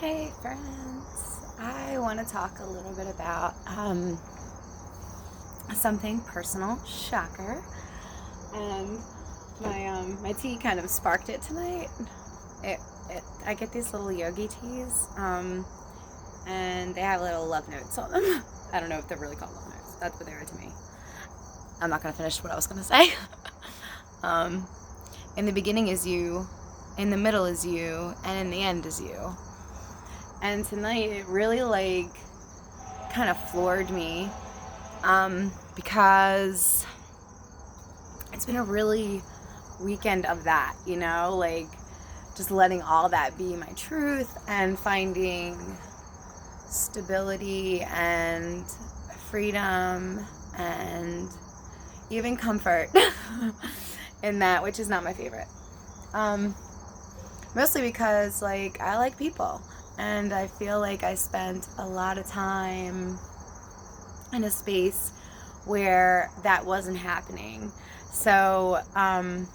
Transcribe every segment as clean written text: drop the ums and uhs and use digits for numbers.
Hey friends, I want to talk a little bit about something personal, shocker, and my tea kind of sparked it tonight. I get these little yogi teas, and they have little love notes on them. I don't know if they're really called love notes. That's what they are to me. I'm not gonna finish what I was gonna say. In the beginning is you, in the middle is you, and in the end is you. And tonight it really kind of floored me because it's been a really weekend of that, just letting all that be my truth and finding stability and freedom and even comfort in that, which is not my favorite. Mostly because I like people. And I feel like I spent a lot of time in a space where that wasn't happening. So, and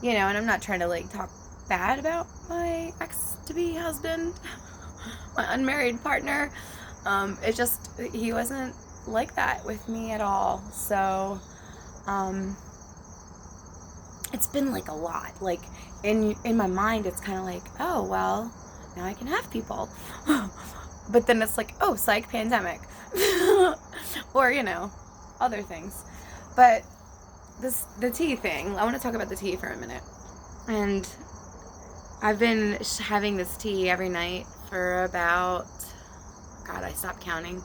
I'm not trying to talk bad about my ex-to-be husband, my unmarried partner. It's just, he wasn't like that with me at all. So, it's been a lot. In my mind, it's kind of oh, well, now I can have people. But then it's oh, psych, pandemic. Or, other things. But the tea thing, I want to talk about the tea for a minute. And I've been having this tea every night for about, God, I stopped counting.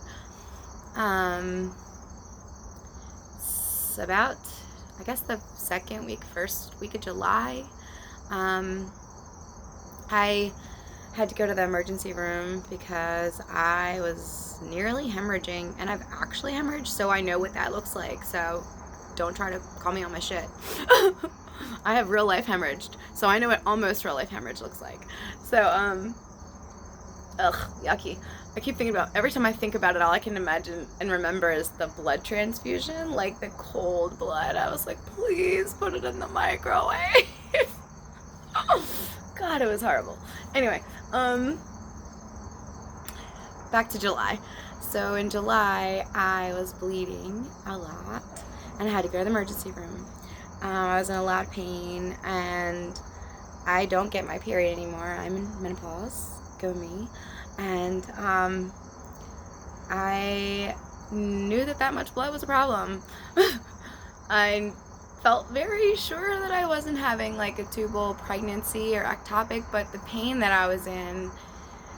It's about, I guess, the first week of July. I had to go to the emergency room because I was nearly hemorrhaging, and I've actually hemorrhaged, so I know what that looks like. So don't try to call me on my shit. I have real life hemorrhaged, so I know what almost real life hemorrhage looks like. So yucky. I keep thinking about, every time I think about it, all I can imagine and remember is the blood transfusion, the cold blood. I was please put it in the microwave. God, it was horrible. Anyway, back to July. So in July, I was bleeding a lot, and I had to go to the emergency room. I was in a lot of pain, and I don't get my period anymore. I'm in menopause. Go me. And I knew that much blood was a problem. I felt very sure that I wasn't having a tubal pregnancy or ectopic, but the pain that I was in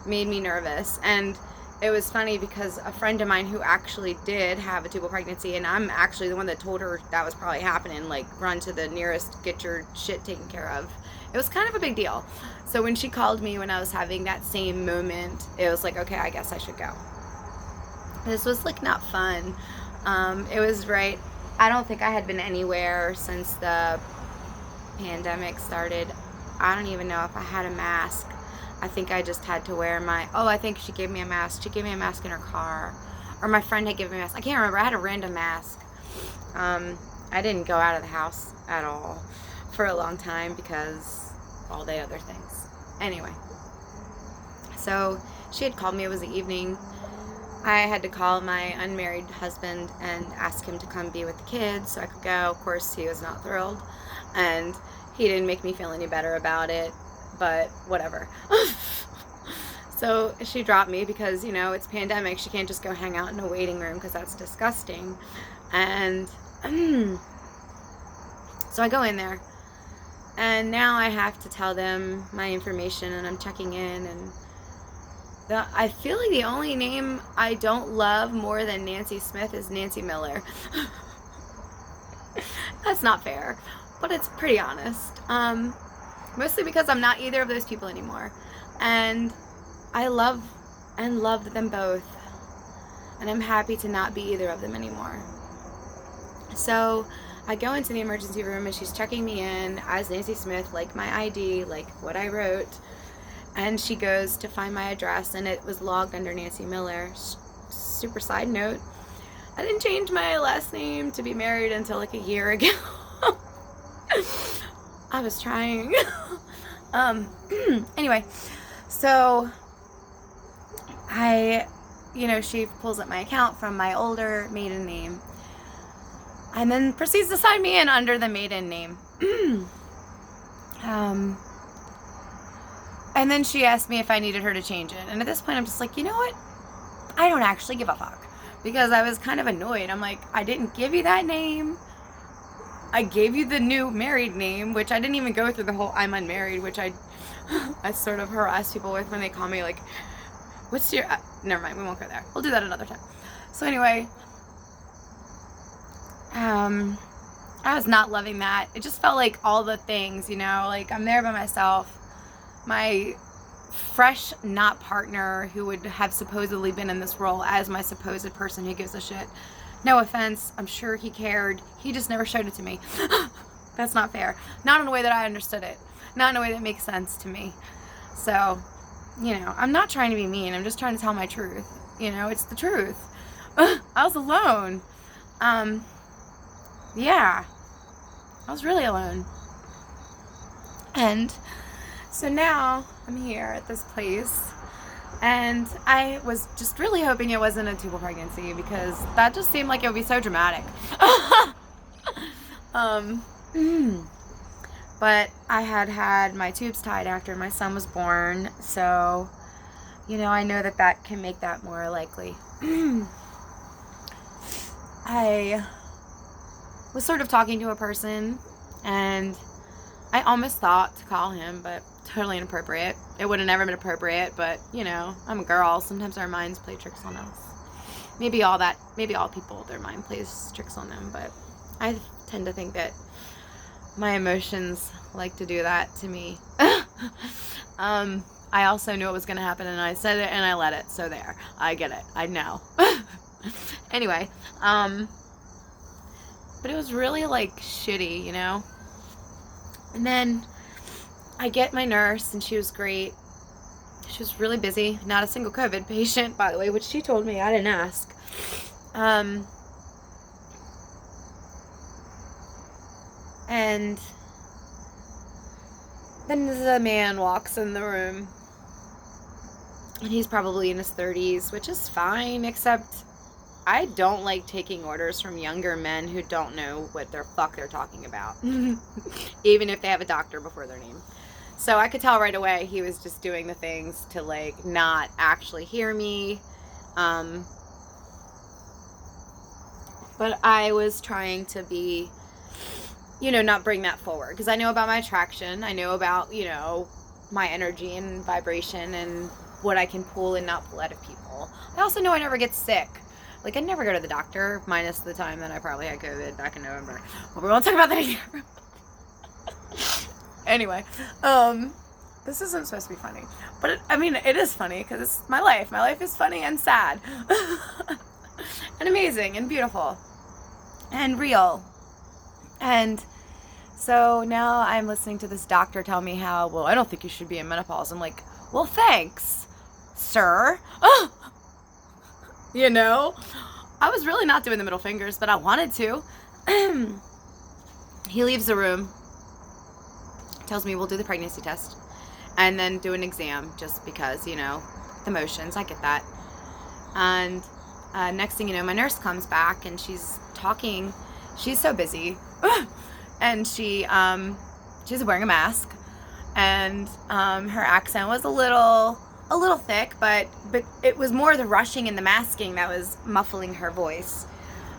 made me nervous. And it was funny because a friend of mine who actually did have a tubal pregnancy, and I'm actually the one that told her that was probably happening, run to the nearest, get your shit taken care of. It was kind of a big deal. So when she called me when I was having that same moment, it was okay, I guess I should go. This was not fun. It was right. I don't think I had been anywhere since the pandemic started. I don't even know if I had a mask. I think I just had to wear I think she gave me a mask. She gave me a mask in her car. Or my friend had given me a mask. I can't remember. I had a random mask. I didn't go out of the house at all for a long time because all the other things. Anyway. So she had called me. It was the evening. I had to call my unmarried husband and ask him to come be with the kids so I could go. Of course, he was not thrilled, and he didn't make me feel any better about it, but whatever. So she dropped me because, it's pandemic. She can't just go hang out in a waiting room because that's disgusting. And so I go in there, and now I have to tell them my information, and I'm checking in, and I feel the only name I don't love more than Nancy Smith is Nancy Miller. That's not fair, but it's pretty honest. Mostly because I'm not either of those people anymore. And I love and loved them both. And I'm happy to not be either of them anymore. So I go into the emergency room, and she's checking me in as Nancy Smith, my ID, what I wrote. And she goes to find my address, and it was logged under Nancy Miller. Super side note, I didn't change my last name to be married until a year ago. I was trying. Anyway, So she pulls up my account from my older maiden name and then proceeds to sign me in under the maiden name. And then she asked me if I needed her to change it. And at this point, I'm just like, you know what? I don't actually give a fuck. Because I was kind of annoyed. I'm like, I didn't give you that name. I gave you the new married name, which I didn't even go through the whole I'm unmarried, which I sort of harass people with when they call me, like, what's your... never mind, we won't go there. We'll do that another time. So anyway, I was not loving that. It just felt like all the things, like I'm there by myself. My fresh not partner who would have supposedly been in this role as my supposed person who gives a shit. No offense, I'm sure he cared. He just never showed it to me. That's not fair. Not in a way that I understood it. Not in a way that makes sense to me. So, I'm not trying to be mean. I'm just trying to tell my truth. It's the truth. I was alone. Yeah. I was really alone. And so now I'm here at this place, and I was just really hoping it wasn't a tubal pregnancy because that just seemed like it would be so dramatic. But I had my tubes tied after my son was born, so I know that can make that more likely. I was sort of talking to a person, and I almost thought to call him, but totally inappropriate. It would have never been appropriate, but I'm a girl. Sometimes our minds play tricks on us. Maybe all people, their mind plays tricks on them, but I tend to think that my emotions like to do that to me. I also knew it was going to happen, and I said it and I let it. So there, I get it. I know. Anyway, but it was really shitty, And then I get my nurse, and she was great. She was really busy. Not a single COVID patient, by the way, which she told me. I didn't ask. And then the man walks in the room, and he's probably in his 30s, which is fine, except I don't like taking orders from younger men who don't know what the fuck they're talking about, even if they have a doctor before their name. So I could tell right away he was just doing the things to not actually hear me. But I was trying to be, not bring that forward, because I know about my attraction. I know about, my energy and vibration and what I can pull and not pull out of people. I also know I never get sick. I never go to the doctor, minus the time that I probably had COVID back in November. Well, we won't talk about that here. Anyway, this isn't supposed to be funny. But, it is funny, because it's my life. My life is funny and sad. And amazing and beautiful. And real. And so now I'm listening to this doctor tell me how, well, I don't think you should be in menopause. I'm like, well, thanks, sir. I was really not doing the middle fingers, but I wanted to. He leaves the room, tells me we'll do the pregnancy test, and then do an exam, just because, the motions, I get that. And next thing you know, my nurse comes back, and she's talking. She's so busy. And she's wearing a mask, and her accent was a little thick, but it was more the rushing and the masking that was muffling her voice.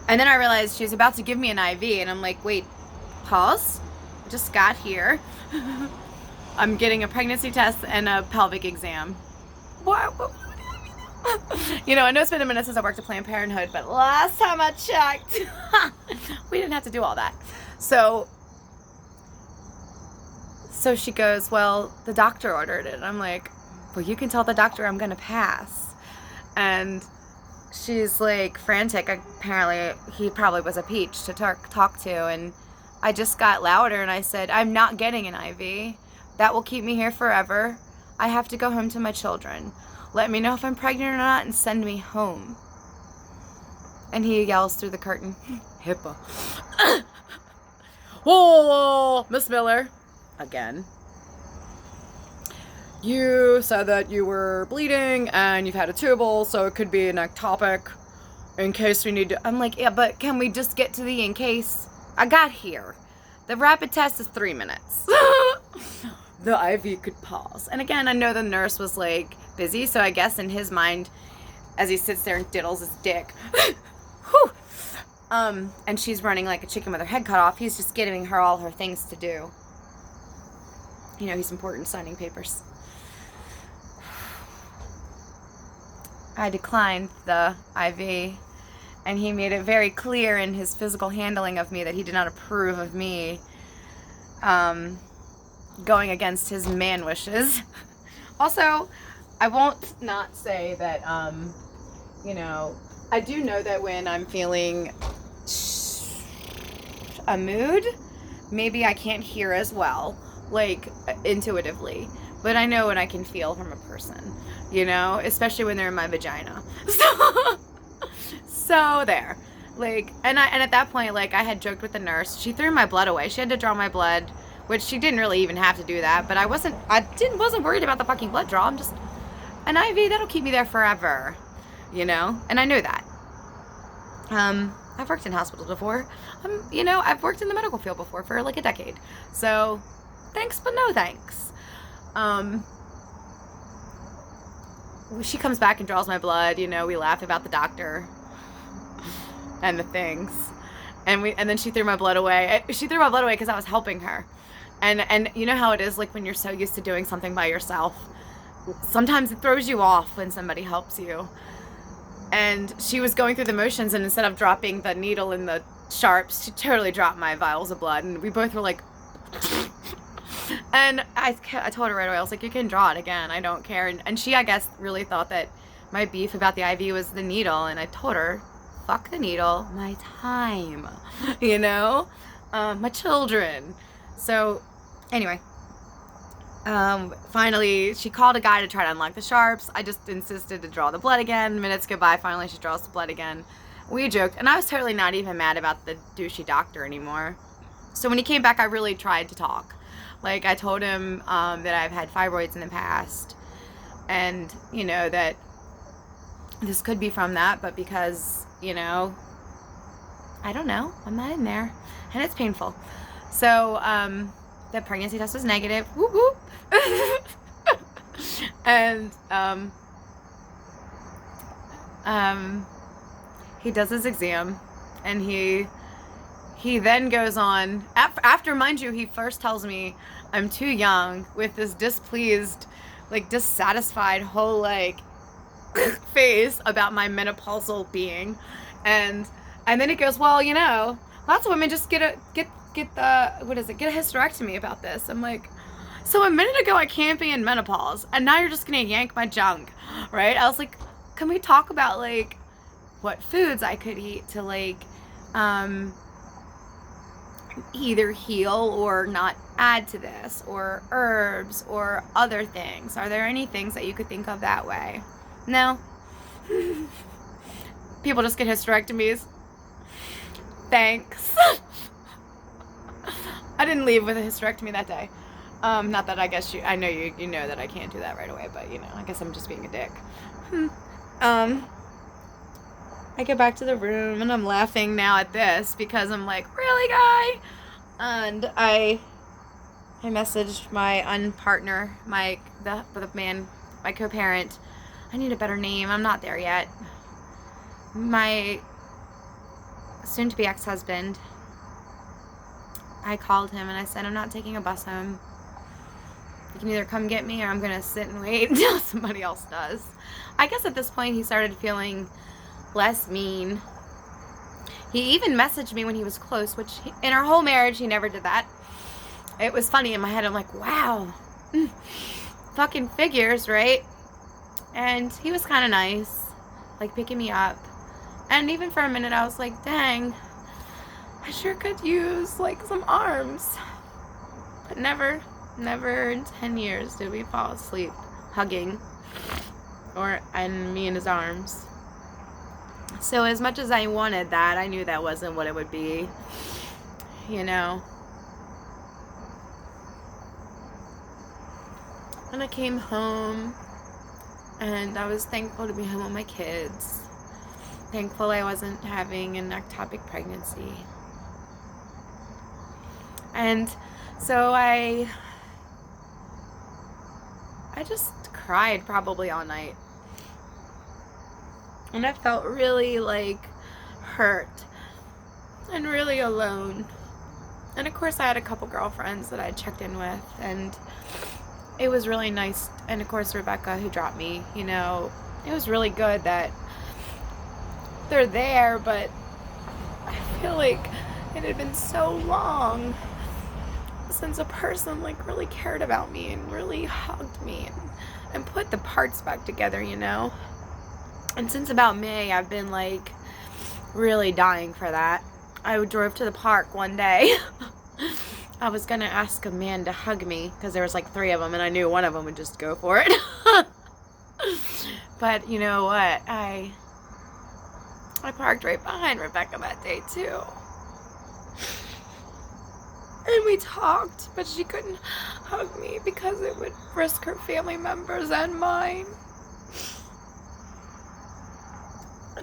And then I realized she was about to give me an IV, and I'm like, wait, pause. I just got here. I'm getting a pregnancy test and a pelvic exam. What? I know it's been a minute since I worked at Planned Parenthood, but last time I checked, we didn't have to do all that. So she goes, well, the doctor ordered it. And I'm like, well, you can tell the doctor I'm going to pass. And she's frantic. Apparently, he probably was a peach to talk to. And I just got louder, and I said, I'm not getting an IV. That will keep me here forever. I have to go home to my children. Let me know if I'm pregnant or not, and send me home. And he yells through the curtain, HIPAA. Whoa, Miss Miller. Again. you said that you were bleeding and you've had a tubal, so it could be an ectopic in case we need to. I'm like, yeah, but can we just get to the in case? I got here. The rapid test is 3 minutes. The IV could pause. And again, I know the nurse was like busy, so I guess in his mind, as he sits there and diddles his dick, whew, and she's running like a chicken with her head cut off, he's just giving her all her things to do. You know, he's important, signing papers. I declined the IV, and he made it very clear in his physical handling of me that he did not approve of me going against his man wishes. Also, I won't not say that, you know, I do know that when I'm feeling a mood, maybe I can't hear as well, like, intuitively. But I know what I can feel from a person, you know, especially when they're in my vagina. So there. Like, and at that point, like, I had joked with the nurse. She threw my blood away. She had to draw my blood, which she didn't really even have to do that. But I wasn't worried about the fucking blood draw. I'm just, an IV, that'll keep me there forever, you know? And I knew that. I've worked in hospitals before. You know, I've worked in the medical field before for like a decade. So, thanks, but no thanks. She comes back and draws my blood, you know, we laugh about the doctor and the things. And then she threw my blood away. She threw my blood away because I was helping her. And you know how it is, like, when you're so used to doing something by yourself, sometimes it throws you off when somebody helps you. And she was going through the motions, and instead of dropping the needle in the sharps, she totally dropped my vials of blood, and we both were like, and I told her right away, I was like, you can draw it again, I don't care. And she, I guess, really thought that my beef about the IV was the needle, and I told her, fuck the needle, my time, you know, my children. So anyway, finally she called a guy to try to unlock the sharps. I just insisted to draw the blood again. Minutes go by, finally she draws the blood again. We joked, and I was totally not even mad about the douchey doctor anymore. So when he came back, I really tried to talk. Like, I told him that I've had fibroids in the past, and, you know, that this could be from that, but because, you know, I don't know, I'm not in there, and it's painful. So, the pregnancy test was negative, whoop whoop, and, he does his exam, and he then goes on, after, mind you, he first tells me I'm too young, with this displeased, like, dissatisfied whole, like, face about my menopausal being, and then he goes, well, you know, lots of women just get a hysterectomy about this. I'm like, so a minute ago I can't be in menopause, and now you're just gonna yank my junk, right? I was like, can we talk about, like, what foods I could eat to, like, either heal or not add to this, or herbs or other things? Are there any things that you could think of that way? No. People just get hysterectomies. Thanks. I didn't leave with a hysterectomy that day. Not that, I guess I know you know that I can't do that right away, but, you know, I guess I'm just being a dick. I get back to the room, and I'm laughing now at this, because I'm like, really, guy? And I messaged my unpartner, the man, my co-parent. I need a better name. I'm not there yet. My soon-to-be ex-husband. I called him, and I said, I'm not taking a bus home. You can either come get me, or I'm going to sit and wait until somebody else does. I guess at this point, he started feeling less mean. He even messaged me when he was close, which in our whole marriage, he never did that. It was funny in my head. I'm like, wow, fucking figures, right? And he was kind of nice, like picking me up. And even for a minute, I was like, dang, I sure could use, like, some arms. But never in 10 years did we fall asleep hugging, and me in his arms. So as much as I wanted that, I knew that wasn't what it would be, you know. And I came home, and I was thankful to be home with my kids. Thankful I wasn't having an ectopic pregnancy. And so I just cried probably all night. And I felt really like hurt and really alone. And of course I had a couple girlfriends that I checked in with, and it was really nice. And of course Rebecca, who dropped me, you know, it was really good that they're there, but I feel like it had been so long since a person like really cared about me and really hugged me and put the parts back together, you know. And since about May, I've been like really dying for that. I drove to the park one day. I was gonna ask a man to hug me because there was like 3 of them, and I knew one of them would just go for it. But you know what? I parked right behind Rebecca that day too. And we talked, but she couldn't hug me because it would risk her family members and mine.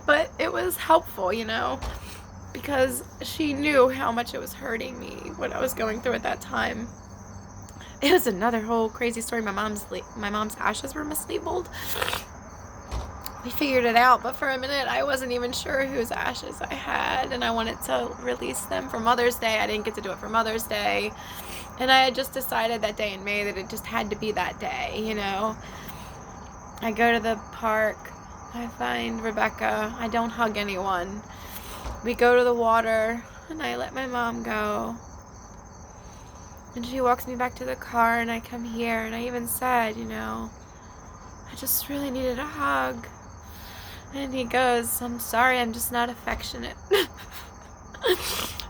But it was helpful, you know, because she knew how much it was hurting me, what I was going through at that time. It was another whole crazy story. My mom's ashes were mislabeled. We figured it out, but for a minute I wasn't even sure whose ashes I had, and I wanted to release them for Mother's Day. I didn't get to do it for Mother's Day, and I had just decided that day in May that it just had to be that day, you know. I go to the park, I find Rebecca, I don't hug anyone. We go to the water, and I let my mom go, and she walks me back to the car, and I come here, and I even said, you know, I just really needed a hug. And he goes, I'm sorry, I'm just not affectionate.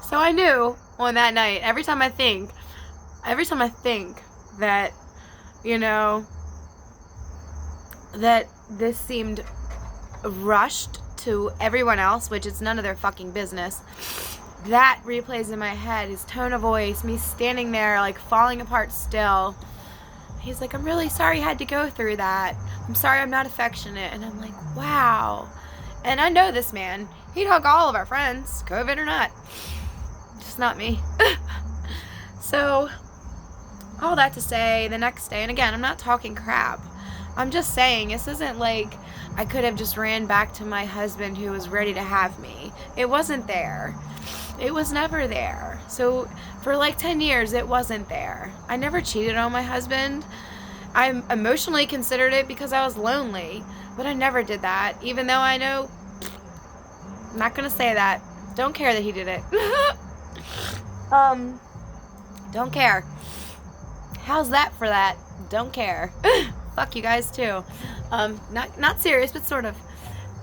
So I knew on that night, every time I think that, you know, that this seemed rushed to everyone else, which is none of their fucking business, that replays in my head, his tone of voice, me standing there like falling apart still. He's like, I'm really sorry you had to go through that. I'm sorry I'm not affectionate. And I'm like, wow. And I know this man. He'd hug all of our friends, COVID or not. Just not me. So, all that to say, the next day, and again, I'm not talking crap. I'm just saying, this isn't like I could have just ran back to my husband who was ready to have me. It wasn't there. It was never there. So for like 10 years, it wasn't there. I never cheated on my husband. I emotionally considered it because I was lonely, but I never did that, even though I know, I'm not going to say that. Don't care that he did it. Don't care. How's that for that? Don't care. Fuck you guys too. Not serious, but sort of.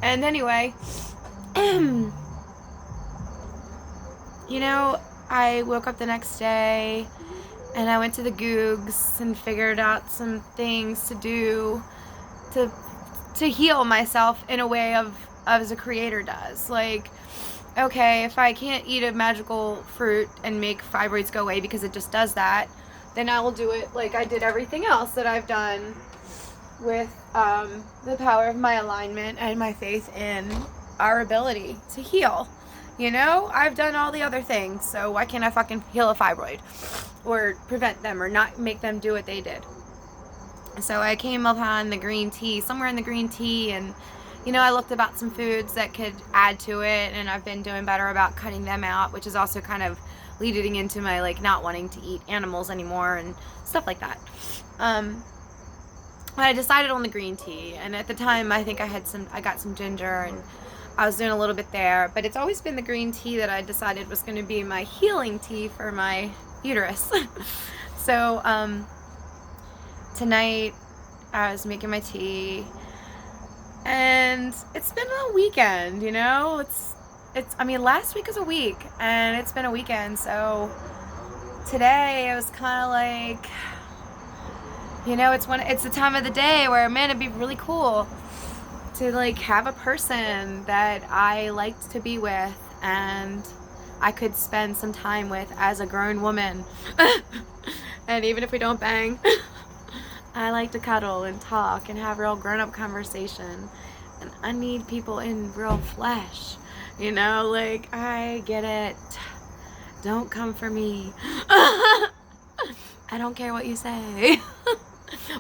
And anyway, you know, I woke up the next day and I went to the Googs and figured out some things to do to heal myself in a way of as a creator does. Like, okay, if I can't eat a magical fruit and make fibroids go away because it just does that, then I will do it like I did everything else that I've done with the power of my alignment and my faith in our ability to heal. You know, I've done all the other things, so why can't I fucking heal a fibroid or prevent them or not make them do what they did? So I came upon the green tea, somewhere in the green tea, and you know, I looked about some foods that could add to it, and I've been doing better about cutting them out, which is also kind of leading into my like not wanting to eat animals anymore and stuff like that. But I decided on the green tea, and at the time I think I got some ginger, and I was doing a little bit there, but it's always been the green tea that I decided was going to be my healing tea for my uterus. So tonight I was making my tea, and it's been a weekend, you know. I mean, last week was a week, and it's been a weekend. So today it was kind of like, you know, it's the time of the day where, man, it'd be really cool to like have a person that I liked to be with and I could spend some time with as a grown woman. And even if we don't bang, I like to cuddle and talk and have real grown-up conversation. And I need people in real flesh. You know, like, I get it. Don't come for me. I don't care what you say.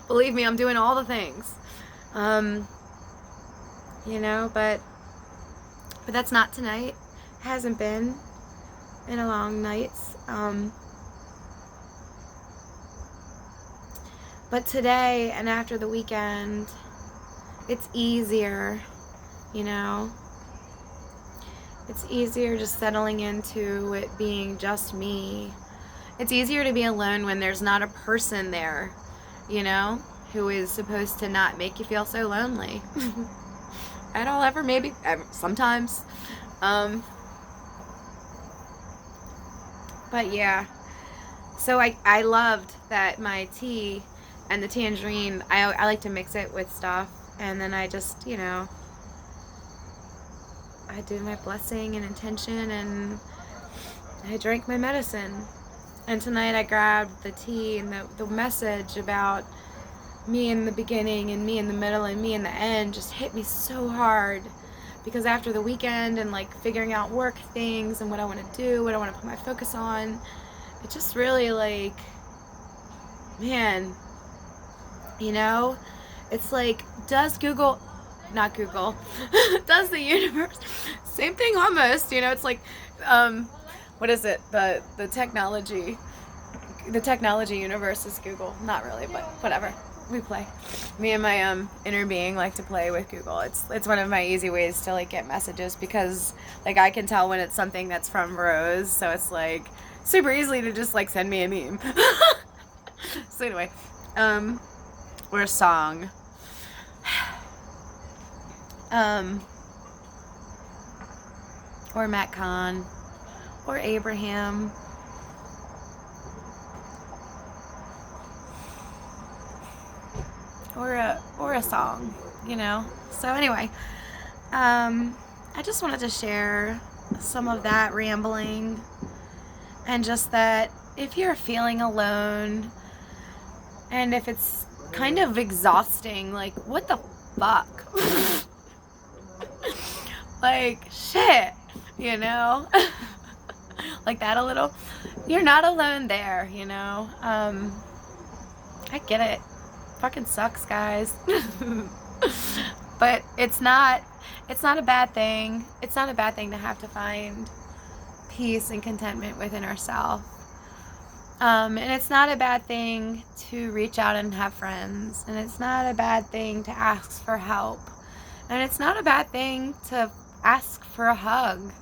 Believe me, I'm doing all the things. You know, but that's not tonight. Hasn't been in a long nights. But today and after the weekend, it's easier, you know. It's easier just settling into it being just me. It's easier to be alone when there's not a person there, you know, who is supposed to not make you feel so lonely. At all, ever, maybe, sometimes. But yeah, so I loved that my tea and the tangerine, I like to mix it with stuff, and then I just, you know, I did my blessing and intention, and I drank my medicine. And tonight I grabbed the tea, and the message about me in the beginning and me in the middle and me in the end just hit me so hard, because after the weekend and like figuring out work things and what I want to do, what I want to put my focus on, it just really, like, man, you know, it's like, does Google, not Google, does the universe, same thing almost, you know, it's like, what is it, the technology universe is Google, not really, but whatever. We play. Me and my inner being like to play with Google. It's one of my easy ways to like get messages, because like I can tell when it's something that's from Rose, so it's like super easily to just like send me a meme. So anyway, or a song, or Matt Kahn, or Abraham. Or a song, you know. So anyway, I just wanted to share some of that rambling, and just that if you're feeling alone, and if it's kind of exhausting, like, what the fuck? Like, shit, you know? Like that a little. You're not alone there, you know. I get it. Fucking sucks, guys. But it's not a bad thing. It's not a bad thing to have to find peace and contentment within ourselves. And it's not a bad thing to reach out and have friends. And it's not a bad thing to ask for help. And it's not a bad thing to ask for a hug.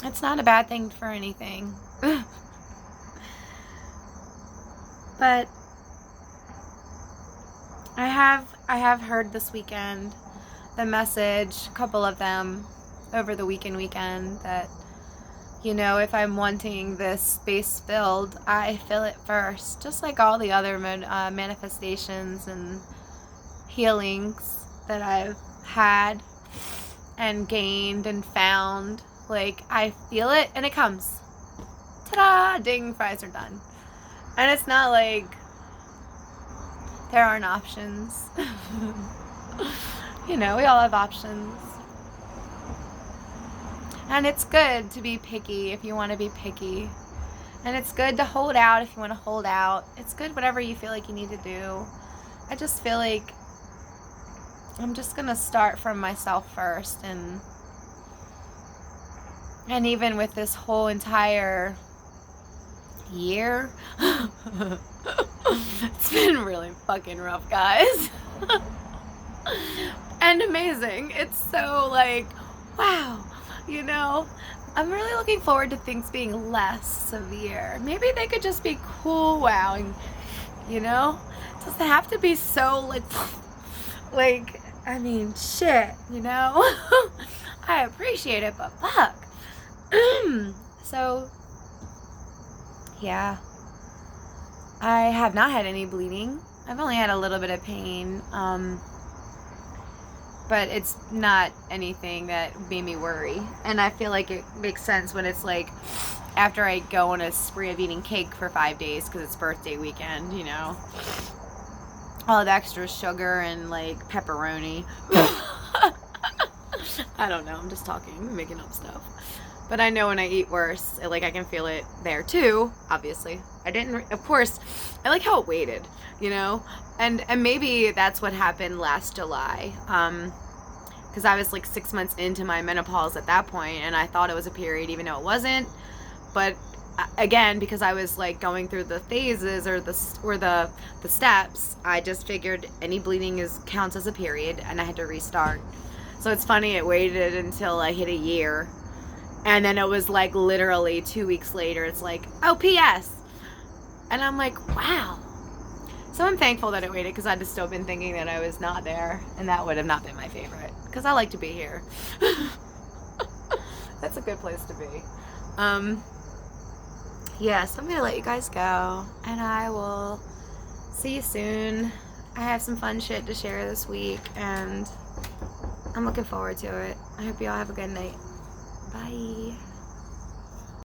It's not a bad thing for anything. But I have heard this weekend the message, a couple of them over the weekend, that, you know, if I'm wanting this space filled, I fill it first, just like all the other manifestations and healings that I've had and gained and found. Like, I feel it and it comes. Ta-da! Ding, fries are done. And it's not like there aren't options. You know, we all have options. And it's good to be picky if you want to be picky. And it's good to hold out if you want to hold out. It's good whatever you feel like you need to do. I just feel like I'm just going to start from myself first. And even with this whole entire year, it's been really fucking rough, guys. And amazing. It's so like, wow, you know, I'm really looking forward to things being less severe. Maybe they could just be cool, wow, and, you know, it doesn't have to be so like, I mean, shit, you know. I appreciate it, but fuck. So yeah, I have not had any bleeding. I've only had a little bit of pain, but it's not anything that made me worry. And I feel like it makes sense when it's like after I go on a spree of eating cake for 5 days because it's birthday weekend, you know. All the extra sugar and like pepperoni. I don't know. I'm just talking, making up stuff. But I know when I eat worse, like I can feel it there too. Obviously, I didn't. Of course, I like how it waited, you know. And maybe that's what happened last July. Because I was like 6 months into my menopause at that point, and I thought it was a period, even though it wasn't. But again, because I was like going through the phases or the steps, I just figured any bleeding counts as a period, and I had to restart. So it's funny, it waited until I hit a year, and then it was like literally 2 weeks later, it's like, oh, P.S. And I'm like, wow. So I'm thankful that it waited, because I'd have still been thinking that I was not there, and that would have not been my favorite, because I like to be here. That's a good place to be. Yes, I'm gonna let you guys go, and I will see you soon. I have some fun shit to share this week, and I'm looking forward to it. I hope you all have a good night. Bye.